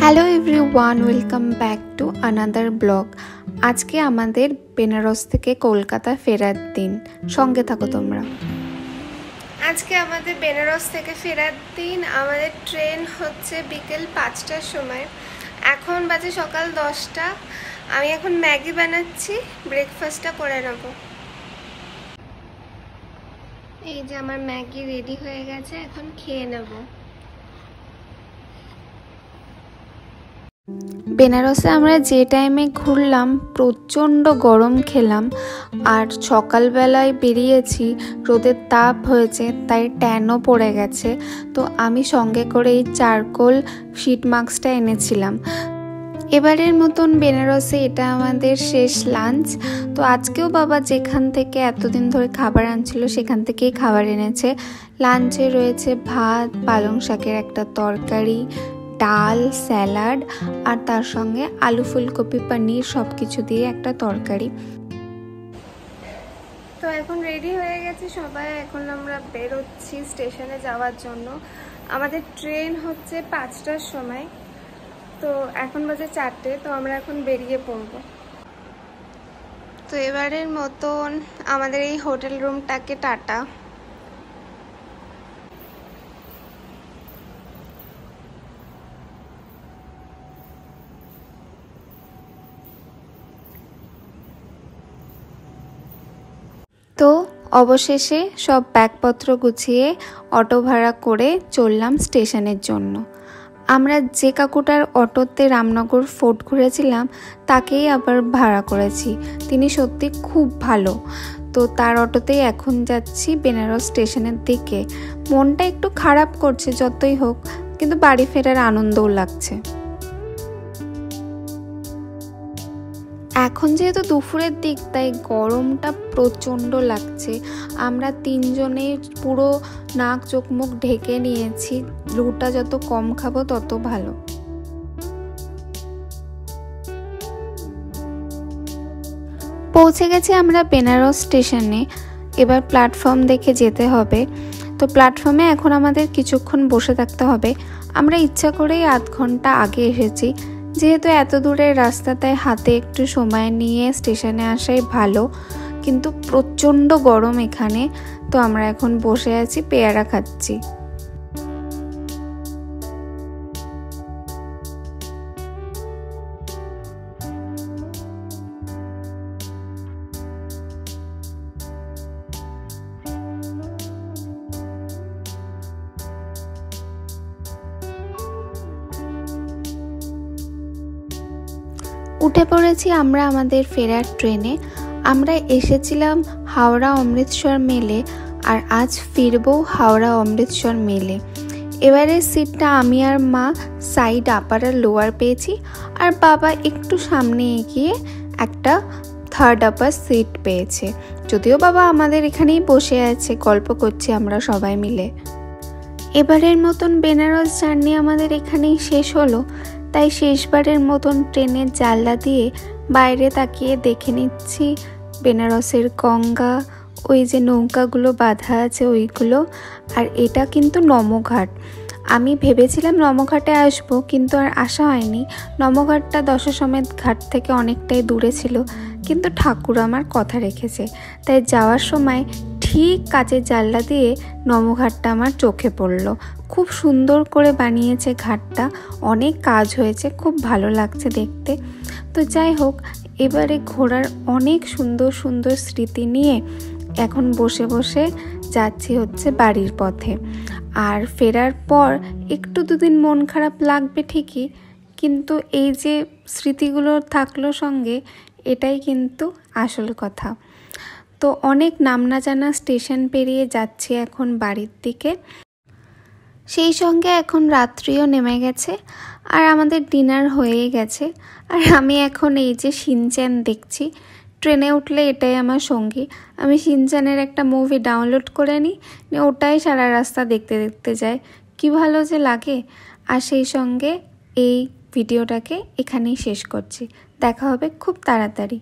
Hello everyone, welcome back to another blog. আজকে আমাদের বেনারস থেকে কলকাতা ফেরার দিন। সঙ্গে থাকো তোমরা। আজকে আমাদের বেনারস থেকে ফেরার দিন। আমাদের ট্রেন হচ্ছে বিকেল 5টার সময়। এখন বাজে সকাল 10টা। আমি এখন ম্যাগি বানাচ্ছি, ব্রেকফাস্টটা করে নেব। এই যে আমার ম্যাগি রেডি হয়ে গেছে, এখন খেয়ে নেব। বেনারসে আমরা যে টাইমে ঘুরলাম প্রচণ্ড গরম খেলাম, আর সকালবেলায় বেরিয়েছি, রোদের তাপ হয়েছে, তাই ট্যানও পড়ে গেছে। তো আমি সঙ্গে করে এই চারকোল শিট মাস্কটা এনেছিলাম। এবারের মতন বেনারসে এটা আমাদের শেষ লাঞ্চ। তো আজকেও বাবা যেখান থেকে এতদিন ধরে খাবার আনছিল সেখান থেকেই খাবার এনেছে। লাঞ্চে রয়েছে ভাত, পালং শাকের একটা তরকারি, ডাল, স্যালাড, আর তার সঙ্গে আলু ফুলকপি পনির সব কিছু দিয়ে একটা তরকারি। তো এখন রেডি হয়ে গেছি সবাই। এখন আমরা বেরোচ্ছি স্টেশনে যাওয়ার জন্য। আমাদের ট্রেন হচ্ছে 5টার সময়, তো এখন বাজে 4টে। তো আমরা এখন বেরিয়ে পড়বো। তো এবারের মতন আমাদের এই হোটেল রুমটাকে টাটা। তো অবশেষে সব ব্যাগপত্র গুছিয়ে অটো ভাড়া করে চললাম স্টেশনের জন্য। আমরা যে কাকুটার অটোতে রামনগর ফোর্ট ঘুরেছিলাম তাকেই আবার ভাড়া করেছি। তিনি সত্যি খুব ভালো। তো তার অটোতেই এখন যাচ্ছি বেনারস স্টেশনের দিকে। মনটা একটু খারাপ করছে, যতই হোক কিন্তু বাড়ি ফেরার আনন্দও লাগছে। এখন যেহেতু দুপুরের দিক, তাই গরমটা প্রচণ্ড লাগছে। আমরা তিনজনে পুরো নাক চোখ মুখ ঢেকে নিয়েছি। লুটা যত কম খাবো তত ভালো। পৌঁছে গেছি আমরা বেনারস স্টেশনে। এবার প্ল্যাটফর্ম দেখে যেতে হবে। তো প্ল্যাটফর্মে এখন আমাদের কিছুক্ষণ বসে থাকতে হবে। আমরা ইচ্ছা করেই আধ ঘন্টা আগে এসেছি, যেহেতু এত দূরের রাস্তা, তাই হাতে একটু সময় নিয়ে স্টেশনে আসাই ভালো। কিন্তু প্রচণ্ড গরম এখানে। তো আমরা এখন বসে আছি, পেয়ারা খাচ্ছি। উঠে পড়েছি আমরা আমাদের ফেরার ট্রেনে। আমরা এসেছিলাম হাওড়া অমৃতসর মেলে, আর আজ ফিরবো হাওড়া অমৃতসর মেলে। এবারে সিটটা আমি আর মা সাইড আপার আর লোয়ার পেয়েছি, আর বাবা একটু সামনে এগিয়ে একটা থার্ড আপার সিট পেয়েছে। যদিও বাবা আমাদের এখানেই বসে আছে, গল্প করছি আমরা সবাই মিলে। এবারের মতন বেনারস জার্নি আমাদের এখানেই শেষ হলো। তাই শেষবারের মতন ট্রেনের জানলা দিয়ে বাইরে তাকিয়ে দেখে নিচ্ছি বেনারসের গঙ্গা, ওই যে নৌকাগুলো বাঁধা আছে ওইগুলো। আর এটা কিন্তু নমঘাট। আমি ভেবেছিলাম নমঘাটে আসবো, কিন্তু আর আসা হয়নি। নমঘাটটা দশাশ্বমেধ ঘাট থেকে অনেকটাই দূরে ছিল, কিন্তু ঠাকুর আমার কথা রেখেছে। তাই যাওয়ার সময় ঠিক কাচের জানলা দিয়ে নমঘাটটা আমার চোখে পড়ল। খুব সুন্দর করে বানিয়েছে ঘাটটা, অনেক কাজ হয়েছে, খুব ভালো লাগছে দেখতে। তো যাই হোক, এবারে ঘোরার অনেক সুন্দর সুন্দর স্মৃতি নিয়ে এখন বসে বসে যাচ্ছি হচ্ছে বাড়ির পথে। আর ফেরার পর একটু দুদিন মন খারাপ লাগবে ঠিকই, কিন্তু এই যে স্মৃতিগুলো থাকলো সঙ্গে, এটাই কিন্তু আসল কথা। তো অনেক নাম না জানা স্টেশন পেরিয়ে যাচ্ছি এখন বাড়ির দিকে। সেই সঙ্গে এখন রাত্রিও নেমে গেছে, আর আমাদের ডিনার হয়েই গেছে। আর আমি এখন এই যে শিনচ্যান দেখছি। ট্রেনে উঠলে এটাই আমার সঙ্গী। আমি শিনচ্যানের একটা মুভি ডাউনলোড করে নিই, ওটাই সারা রাস্তা দেখতে দেখতে যাই। কি ভালো যে লাগে। আর সেই সঙ্গে এই ভিডিওটাকে এখানেই শেষ করছি। দেখা হবে খুব তাড়াতাড়ি।